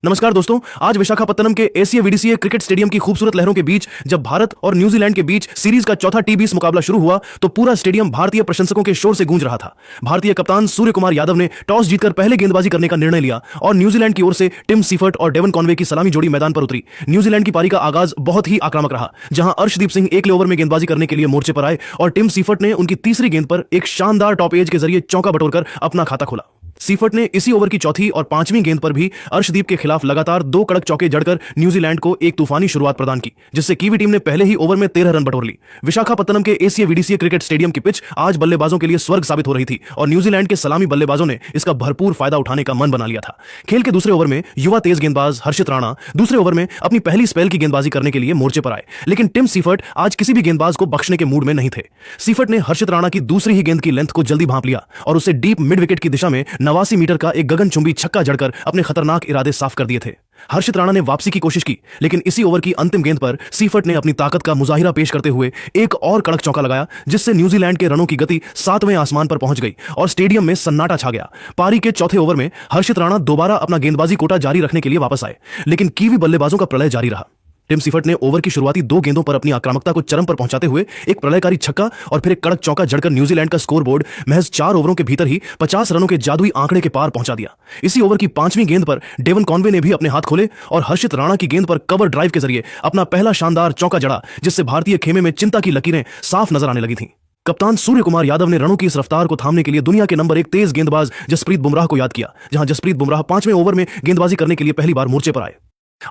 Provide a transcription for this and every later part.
नमस्कार दोस्तों, आज विशाखापत्तनम के एसीए वीडीसीए क्रिकेट स्टेडियम की खूबसूरत लहरों के बीच जब भारत और न्यूजीलैंड के बीच सीरीज का चौथा टी20 मुकाबला शुरू हुआ तो पूरा स्टेडियम भारतीय प्रशंसकों के शोर से गूंज रहा था। भारतीय कप्तान सूर्य कुमार यादव ने टॉस जीतकर पहले गेंदबाजी करने का निर्णय लिया और न्यूजीलैंड की ओर से टिम सीफर्ट और डेवन कॉनवे की सलामी जोड़ी मैदान पर उतरी। न्यूजीलैंड की पारी का आगाज बहुत ही आक्रामक रहा, जहां अर्शदीप सिंह एक ओवर में गेंदबाजी करने के लिए मोर्चे पर आए और टिम सीफर्ट ने उनकी तीसरी गेंद पर एक शानदार टॉप एज के जरिए चौका बटोरकर अपना खाता खोला। सीफर्ट ने इसी ओवर की चौथी और पांचवीं गेंद पर भी अर्शदीप के खिलाफ लगातार 2 कड़क चौके जड़कर न्यूजीलैंड को एक तूफानी शुरुआत प्रदान की, जिससे कीवी टीम ने पहले ही ओवर में 13 रन बटोर ली। विशाखापत्तनम के एसीए वीडीसीए क्रिकेट स्टेडियम की पिच आज बल्लेबाजों के लिए स्वर्ग साबित हो रही थी और न्यूजीलैंड के सलामी बल्लेबाजों ने इसका भरपूर फायदा उठाने का मन बना लिया था। खेल के दूसरे ओवर में युवा तेज गेंदबाज हर्षित राणा दूसरे ओवर में अपनी पहली स्पेल की गेंदबाजी करने के लिए मोर्चे पर आए, लेकिन टिम सीफर्ट आज किसी भी गेंदबाज को बख्शने के मूड में नहीं थे। सीफर्ट ने हर्षित राणा की दूसरी ही गेंद की लेंथ को जल्दी भांप लिया और उसे डीप मिड विकेट की दिशा में 89 मीटर का एक गगनचुंबी छक्का जड़कर अपने खतरनाक इरादे साफ कर दिए थे। हर्षित राणा ने वापसी की कोशिश की, लेकिन इसी ओवर की अंतिम गेंद पर सीफर्ट ने अपनी ताकत का मुजाहिरा पेश करते हुए एक और कड़क चौका लगाया, जिससे न्यूजीलैंड के रनों की गति 7वें आसमान पर पहुंच गई और स्टेडियम में सन्नाटा छा गया। पारी के चौथे ओवर में हर्षित राणा दोबारा अपना गेंदबाजी कोटा जारी रखने के लिए वापस आए, लेकिन कीवी बल्लेबाजों का प्रलय जारी रहा। टिम सीफर्ट ने ओवर की शुरुआती 2 गेंदों पर अपनी आक्रामकता को चरम पर पहुंचाते हुए एक प्रलयकारी छक्का और फिर एक कड़क चौका जड़कर न्यूजीलैंड का स्कोरबोर्ड महज 4 ओवरों के भीतर ही 50 रनों के जादुई आंकड़े के पार पहुंचा दिया। इसी ओवर की 5वीं गेंद पर डेवन कॉनवे ने भी अपने हाथ खोले और हर्षित राणा की गेंद पर कवर ड्राइव के जरिए अपना पहला शानदार चौका जड़ा, जिससे भारतीय खेमे में चिंता की लकीरें साफ नजर आने लगी थीं। कप्तान सूर्य कुमार यादव ने रनों की इस रफ्तार को थामने के लिए दुनिया के नंबर 1 तेज गेंदबाज जसप्रीत बुमराह को याद किया, जहां जसप्रीत बुमराह 5वें ओवर में गेंदबाजी करने के लिए पहली बार मोर्चे पर आए।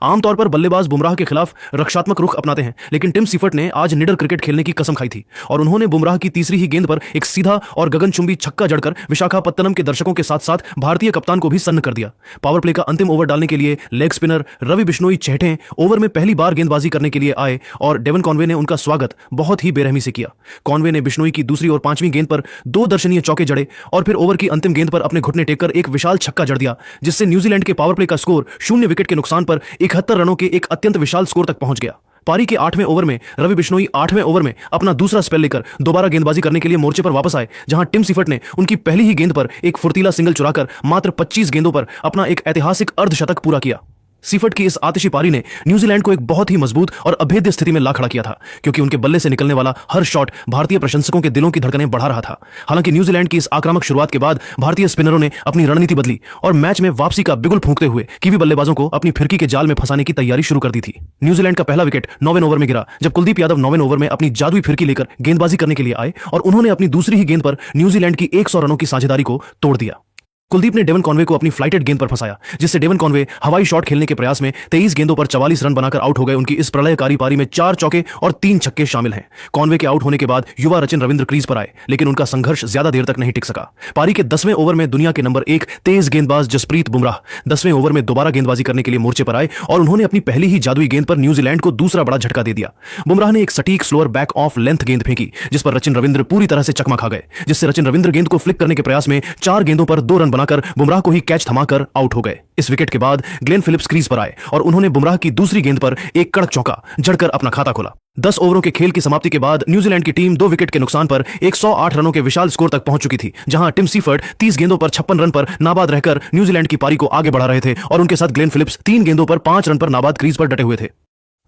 आमतौर पर बल्लेबाज बुमराह के खिलाफ रक्षात्मक रुख अपनाते हैं, लेकिन टिम सीफर्ट ने आज निडर क्रिकेट खेलने की कसम खाई थी और उन्होंने बुमराह की तीसरी ही गेंद पर एक सीधा और गगनचुंबी छक्का जड़कर विशाखापत्तनम के दर्शकों के साथ साथ भारतीय कप्तान को भी सन्न कर दिया। पावर प्ले का अंतिम ओवर डालने के लिए लेग स्पिनर रवि बिश्नोई चहटें ओवर में पहली बार गेंदबाजी करने के लिए आए और डेवन कॉनवे ने उनका स्वागत बहुत ही बेरहमी से किया। कॉनवे ने बिश्नोई की दूसरी और 5वीं गेंद पर 2 दर्शनीय चौके जड़े और फिर ओवर की अंतिम गेंद पर अपने घुटने टेककर एक विशाल छक्का जड़ दिया, जिससे न्यूजीलैंड के पावर प्ले का स्कोर 0 विकेट के नुकसान पर 71 रनों के एक अत्यंत विशाल स्कोर तक पहुंच गया। पारी के 8वें ओवर में रवि बिश्नोई 8वें ओवर में अपना दूसरा स्पेल लेकर दोबारा गेंदबाजी करने के लिए मोर्चे पर वापस आए, जहां टिम सीफर्ट ने उनकी पहली ही गेंद पर एक फुर्तीला सिंगल चुराकर मात्र 25 गेंदों पर अपना एक ऐतिहासिक अर्धशतक पूरा किया। सीफर्ट की इस आतिशी पारी ने न्यूजीलैंड को एक बहुत ही मजबूत और अभेद्य स्थिति में ला खड़ा किया था, क्योंकि उनके बल्ले से निकलने वाला हर शॉट भारतीय प्रशंसकों के दिलों की धड़कनें बढ़ा रहा था। हालांकि न्यूजीलैंड की इस आक्रामक शुरुआत के बाद भारतीय स्पिनरों ने अपनी रणनीति बदली और मैच में वापसी का बिगुल फूंकते हुए कीवी बल्लेबाजों को अपनी फिरकी के जाल में फंसाने की तैयारी शुरू कर दी थी। न्यूजीलैंड का पहला विकेट 9वें ओवर में गिरा, जब कुलदीप यादव 9वें ओवर में अपनी जादुई फिरकी लेकर गेंदबाजी करने के लिए आए और उन्होंने अपनी दूसरी ही गेंद पर न्यूजीलैंड की 100 रनों की साझेदारी को तोड़ दिया। कुलदीप ने डेवन कॉनवे को अपनी फ्लाइटेड गेंद पर फंसाया, जिससे डेवन कॉनवे हवाई शॉट खेलने के प्रयास में 23 गेंदों पर 44 रन बनाकर आउट हो गए। उनकी इस प्रलयकारी पारी में 4 चौके और 3 छक्के शामिल हैं। कॉनवे के आउट होने के बाद युवा रचिन रविंद्र क्रीज पर आए, लेकिन उनका संघर्ष ज्यादा देर तक नहीं टिक सका। पारी के 10वें ओवर में दुनिया के नंबर 1 तेज गेंदबाज जसप्रीत बुमराह 10वें ओवर में दोबारा गेंदबाजी करने के लिए मोर्चे पर आए और उन्होंने अपनी पहली ही जादुई गेंद पर न्यूजीलैंड को दूसरा बड़ा झटका दे दिया। बुमराह ने एक सटीक स्लोअर बैक ऑफ लेंथ गेंद फेंकी, जिस पर रचिन रविंद्र पूरी तरह से चकमा खा गए, जिससे रचिन रविंद्र गेंद को फ्लिक करने के प्रयास में 4 गेंदों पर 2 रन बनाकर बुमराह को कैच थमाकर आउट हो गए। इस विकेट के बाद ग्लेन फिलिप्स क्रीज पर आए और उन्होंने बुमराह की दूसरी गेंद पर एक कड़क चौका जड़कर अपना खाता खोला। 10 ओवरों के खेल की समाप्ति के बाद न्यूजीलैंड की टीम 2 विकेट के नुकसान पर 108 रनों के विशाल स्कोर तक पहुंच चुकी थी, जहां टिम सीफर्ट 30 गेंदों पर 56 रन पर नाबाद रहकर न्यूजीलैंड की पारी को आगे बढ़ा रहे थे और उनके साथ ग्लेन फिलिप्स 3 गेंदों पर 5 रन पर नाबाद क्रीज पर डटे हुए थे।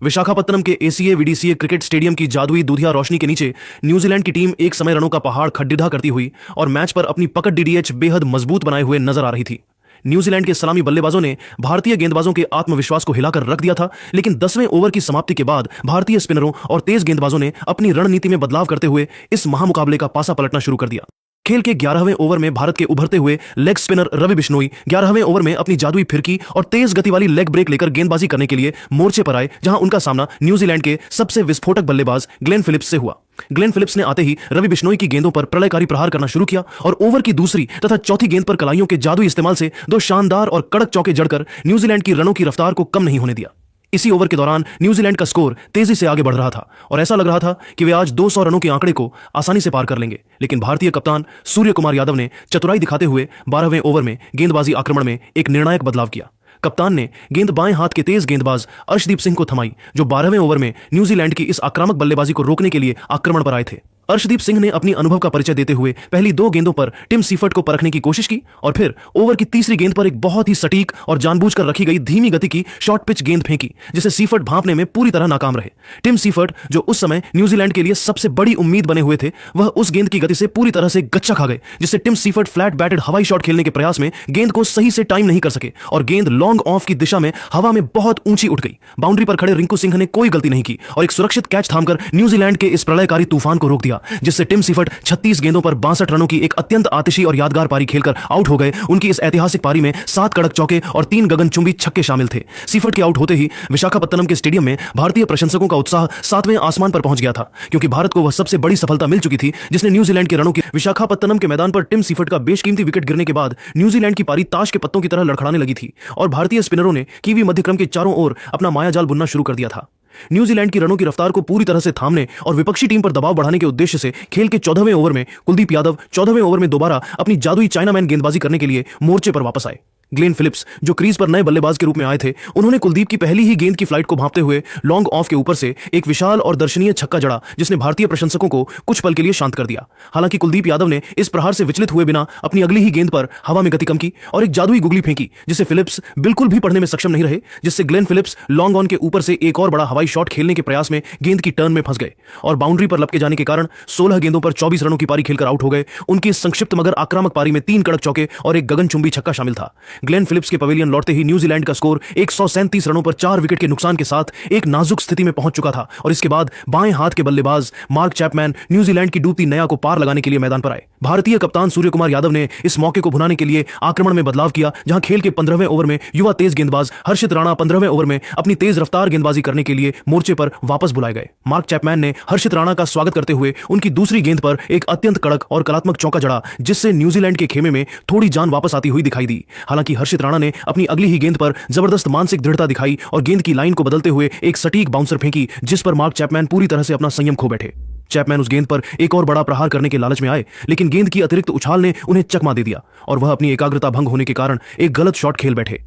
विशाखापत्तनम के एसीए वीडीसीए क्रिकेट स्टेडियम की जादुई दूधिया रोशनी के नीचे न्यूजीलैंड की टीम एक समय रनों का पहाड़ खड्डिधा करती हुई और मैच पर अपनी पकड़ डीडीएच बेहद मजबूत बनाए हुए नजर आ रही थी। न्यूजीलैंड के सलामी बल्लेबाजों ने भारतीय गेंदबाजों के आत्मविश्वास को हिलाकर रख दिया था, लेकिन 10वें ओवर की समाप्ति के बाद भारतीय स्पिनरों और तेज गेंदबाजों ने अपनी रणनीति में बदलाव करते हुए इस महामुकाबले का पासा पलटना शुरू कर दिया। खेल के 11वें ओवर में भारत के उभरते हुए लेग स्पिनर रवि बिश्नोई 11वें ओवर में अपनी जादुई फिरकी और तेज गति वाली लेग ब्रेक लेकर गेंदबाजी करने के लिए मोर्चे पर आए, जहां उनका सामना न्यूजीलैंड के सबसे विस्फोटक बल्लेबाज ग्लेन फिलिप्स से हुआ। ग्लेन फिलिप्स ने आते ही रवि बिश्नोई की गेंदों पर प्रलयकारी प्रहार करना शुरू किया और ओवर की दूसरी तथा चौथी गेंद पर कलाइयों के जादुई इस्तेमाल से 2 शानदार और कड़क चौके जड़कर न्यूजीलैंड की रनों की रफ्तार को कम नहीं होने दिया। इसी ओवर के दौरान न्यूजीलैंड का स्कोर तेजी से आगे बढ़ रहा था और ऐसा लग रहा था कि वे आज 200 रनों के आंकड़े को आसानी से पार कर लेंगे, लेकिन भारतीय कप्तान सूर्य कुमार यादव ने चतुराई दिखाते हुए 12वें ओवर में गेंदबाजी आक्रमण में एक निर्णायक बदलाव किया। कप्तान ने गेंद बाएं हाथ के तेज गेंदबाज अर्शदीप सिंह को थमाई, जो 12वें ओवर में न्यूजीलैंड की इस आक्रामक बल्लेबाजी को रोकने के लिए आक्रमण पर आए थे। अर्शदीप सिंह ने अपनी अनुभव का परिचय देते हुए पहली 2 गेंदों पर टिम सीफर्ट को परखने की कोशिश की और फिर ओवर की तीसरी गेंद पर एक बहुत ही सटीक और जानबूझकर रखी गई धीमी गति की शॉर्ट पिच गेंद फेंकी, जिसे सीफर्ट भांपने में पूरी तरह नाकाम रहे। टिम सीफर्ट, जो उस समय न्यूजीलैंड के लिए सबसे बड़ी उम्मीद बने हुए थे, वह उस गेंद की गति से पूरी तरह से गच्चा खा गए, जिससे टिम सीफर्ट फ्लैट बैटेड हवाई शॉट खेलने के प्रयास में गेंद को सही से टाइम नहीं कर सके और गेंद लॉन्ग ऑफ की दिशा में हवा में बहुत ऊंची उठ गई। बाउंड्री पर खड़े रिंकू सिंह ने कोई गलती नहीं की और एक सुरक्षित कैच थामकर न्यूजीलैंड के इस प्रलयकारी तूफान को रोक दिया, जिससे टिम सीफर्ट 36 गेंदों पर 62 रनों की एक अत्यंत आतिशी और यादगार पारी खेलकर आउट हो गए। उनकी इस ऐतिहासिक पारी में 7 कड़क चौके और 3 गगनचुंबी छक्के शामिल थे। सीफर्ट के आउट होते ही विशाखापत्तनम के स्टेडियम में भारतीय प्रशंसकों का उत्साह 7वें आसमान पर पहुंच गया था, क्योंकि भारत को वह सबसे बड़ी सफलता मिल चुकी थी जिसने न्यूजीलैंड के रनों की। विशाखापत्तनम के मैदान पर टिम सीफर्ट का बेशकीमती विकेट गिरने के बाद न्यूजीलैंड की पारी ताश के पत्तों की तरह लड़खड़ाने लगी थी और भारतीय स्पिनरों ने कीवी मध्यक्रम के चारों ओर अपना मायाजाल बुनना शुरू कर दिया था। न्यूजीलैंड की रनों की रफ्तार को पूरी तरह से थामने और विपक्षी टीम पर दबाव बढ़ाने के उद्देश्य से खेल के 14वें ओवर में कुलदीप यादव 14वें ओवर में दोबारा अपनी जादुई चाइनामैन गेंदबाजी करने के लिए मोर्चे पर वापस आए। ग्लेन फिलिप्स, जो क्रीज पर नए बल्लेबाज के रूप में आए थे, उन्होंने कुलदीप की पहली ही गेंद की फ्लाइट को भांपते हुए लॉन्ग ऑफ के ऊपर से एक विशाल और दर्शनीय छक्का जड़ा, जिसने भारतीय प्रशंसकों को कुछ पल के लिए शांत कर दिया। हालांकि कुलदीप यादव ने इस प्रहार से विचलित हुए बिना अपनी अगली ही गेंद पर हवा में गति कम की और एक जादुई गुगली फेंकी, जिसे फिलिप्स बिल्कुल भी पढ़ने में सक्षम नहीं रहे, जिससे ग्लेन फिलिप्स लॉन्ग ऑन के ऊपर से एक और बड़ा हवाई शॉट खेलने के प्रयास में गेंद की टर्न में फंस गए और बाउंड्री पर लपके जाने के कारण 16 गेंदों पर 24 रनों की पारी खेलकर आउट हो गए। उनकी इस संक्षिप्त मगर आक्रामक पारी में 3 कड़क चौके और एक गगनचुंबी छक्का शामिल था। ग्लेन फिलिप्स के पवेलियन लौटते ही न्यूजीलैंड का स्कोर 137 रनों पर 4 विकेट के नुकसान के साथ एक नाजुक स्थिति में पहुंच चुका था और इसके बाद बाएं हाथ के बल्लेबाज मार्क चैपमैन न्यूजीलैंड की डूबती नया को पार लगाने के लिए मैदान पर आए। भारतीय कप्तान सूर्यकुमार यादव ने इस मौके को भुनाने के लिए आक्रमण में बदलाव किया, जहां खेल के 15वें ओवर में युवा तेज गेंदबाज हर्षित राणा 15वें ओवर में अपनी तेज रफ्तार गेंदबाजी करने के लिए मोर्चे पर वापस बुलाए गए। मार्क चैपमैन ने हर्षित राणा का स्वागत करते हुए उनकी दूसरी गेंद पर एक अत्यंत कड़क और कलात्मक चौका जड़ा, जिससे न्यूजीलैंड के खेमे में थोड़ी जान वापस आती हुई दिखाई दी। हालांकि हर्षित राणा ने अपनी अगली ही गेंद पर जबरदस्त मानसिक दृढ़ता दिखाई और गेंद की लाइन को बदलते हुए एक सटीक बाउंसर फेंकी, जिस पर मार्क चैपमैन पूरी तरह से अपना संयम खो बैठे। चैपमैन उस गेंद पर एक और बड़ा प्रहार करने के लालच में आए, लेकिन गेंद की अतिरिक्त उछाल ने उन्हें चकमा दे दिया और वह अपनी एकाग्रता भंग होने के कारण एक गलत शॉट खेल बैठे।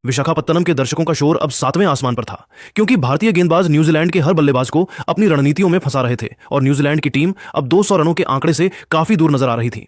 विशाखापत्तनम के दर्शकों का शोर अब 7वें आसमान पर था, क्योंकि भारतीय गेंदबाज न्यूजीलैंड के हर बल्लेबाज को अपनी रणनीतियों में फंसा रहे थे और न्यूजीलैंड की टीम अब 200 रनों के आंकड़े से काफी दूर नजर आ रही थी।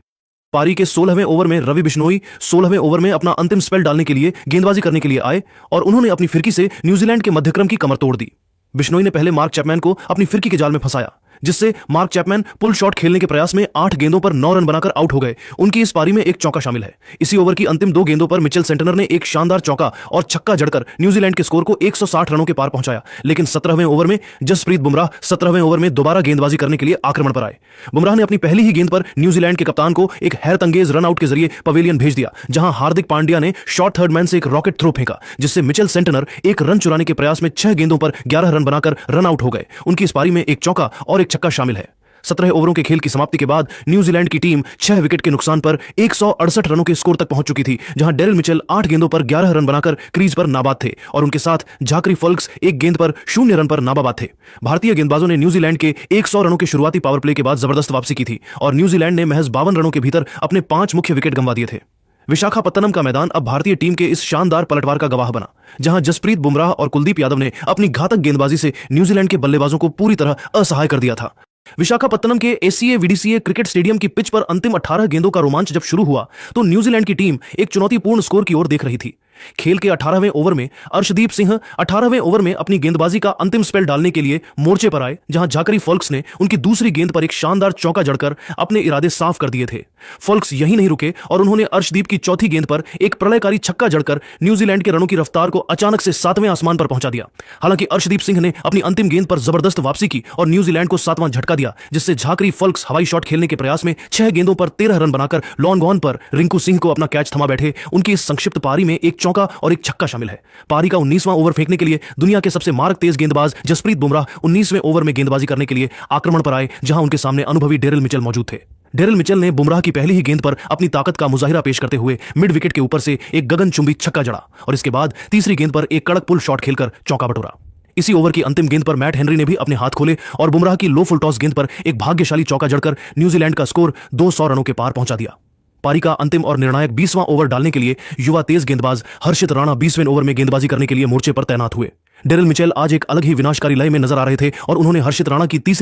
पारी के 16वें ओवर में रवि बिश्नोई 16वें ओवर में अपना अंतिम स्पेल डालने के लिए गेंदबाजी करने के लिए आए और उन्होंने अपनी फिरकी से न्यूजीलैंड के मध्यक्रम की कमर तोड़ दी। बिश्नोई ने पहले मार्क चैपमैन को अपनी फिरकी के जाल में फंसाया, जिससे मार्क चैपमैन पुल शॉट खेलने के प्रयास में 8 गेंदों पर 9 रन बनाकर आउट हो गए। उनकी इस पारी में एक चौका शामिल है। इसी ओवर की अंतिम 2 गेंदों पर मिचेल सेंटनर ने एक शानदार चौका और छक्का जड़कर न्यूजीलैंड के स्कोर को 160 रनों के पार पहुंचाया, लेकिन 17वें ओवर में जसप्रीत बुमराह 17वें ओवर में दोबारा गेंदबाजी करने के लिए आक्रमण पर आए। बुमराह ने अपनी पहली ही गेंद पर न्यूजीलैंड के कप्तान को एक हैरतअंगेज रन आउट के जरिए पवेलियन भेज दिया, जहां हार्दिक पांड्या ने शॉर्ट थर्ड मैन से एक रॉकेट थ्रो फेंका, जिससे मिचेल सेंटनर एक रन चुराने के प्रयास में 6 गेंदों पर 11 रन बनाकर रन आउट हो गए। उनकी इस पारी में एक चौका और एक छक्का शामिल है। 17 ओवरों के खेल की समाप्ति के बाद न्यूजीलैंड की टीम 6 विकेट के नुकसान पर 168 रनों के स्कोर तक पहुंच चुकी थी, जहां डेरिल मिचेल 8 गेंदों पर 11 रन बनाकर क्रीज पर नाबाद थे और उनके साथ झाकरी फोल्क्स 1 गेंद पर 0 रन पर नाबाद थे। भारतीय गेंदबाजों ने न्यूजीलैंड के 100 रनों के शुरुआती पावर प्ले के बाद जबरदस्त वापसी की थी और न्यूजीलैंड ने महज 52 रनों के भीतर अपने 5 मुख्य विकेट गंवा दिए थे। विशाखापत्तनम का मैदान अब भारतीय टीम के इस शानदार पलटवार का गवाह बना, जहां जसप्रीत बुमराह और कुलदीप यादव ने अपनी घातक गेंदबाजी से न्यूजीलैंड के बल्लेबाजों को पूरी तरह असहाय कर दिया था। विशाखापत्तनम के एसीए वीडीसीए क्रिकेट स्टेडियम की पिच पर अंतिम 18 गेंदों का रोमांच जब शुरू हुआ तो न्यूजीलैंड की टीम एक चुनौतीपूर्ण स्कोर की ओर देख रही थी। खेल के 18वें ओवर में अर्शदीप सिंह 18वें ओवर में अपनी गेंदबाजी का अंतिम स्पेल डालने के लिए मोर्चे पर आए, जहां झाकरी फोल्क्स ने उनकी दूसरी गेंद पर एक शानदार चौका जड़कर अपने इरादे साफ कर दिए थे। फोल्क्स यहीं नहीं रुके और उन्होंने अर्शदीप की चौथी गेंद पर एक प्रलयकारी छक्का जड़कर न्यूजीलैंड के रनों की रफ्तार को अचानक से 7वें आसमान पर पहुंचा दिया। हालांकि अर्शदीप सिंह ने अपनी अंतिम गेंद पर जबरदस्त वापसी की और न्यूजीलैंड को 7वां झटका दिया, जिससे झाकरी फोल्क्स हवाई शॉट खेलने के प्रयास में 6 गेंदों पर 13 रन बनाकर लॉन्ग ऑन पर रिंकू सिंह को अपना कैच थमा बैठे। उनकी इस संक्षिप्त पारी में एक चौका और एक छक्का शामिल है। पारी का 19वां ओवर फेंकने के लिए दुनिया के सबसे मार्क तेज गेंदबाज जसप्रीत बुमराह 19वें ओवर में गेंदबाजी करने के लिए आक्रमण पर आए, जहां उनके सामने अनुभवी डेरिल मिचेल मौजूद थे। डेरिल मिचेल ने बुमराह की पहली ही गेंद पर अपनी ताकत का मुजाहिरा पेश करते हुए मिड विकेट के ऊपर से एक गगनचुंबी छक्का जड़ा और इसके बाद तीसरी गेंद पर एक कड़क पुल शॉट खेलकर चौका बटोरा। इसी ओवर की अंतिम गेंद पर मैट हेनरी ने भी अपने हाथ खोले और बुमराह की लो फुल टॉस गेंद पर एक भाग्यशाली चौका जड़कर न्यूजीलैंड का स्कोर 200 रनों के पार पहुंचा दिया। पारी का अंतिम और निर्णायक 20वां ओवर डालने के लिए युवा तेज गेंदबाज हर्षित राणा 20वें ओवर में गेंदबाजी करने के लिए मोर्चे पर तैनात हुए। डेरिल मिचेल आज एक अलग ही विनाशकारी लय में नजर आ रहे थे और उन्होंने हर्षित राणा की तीसरी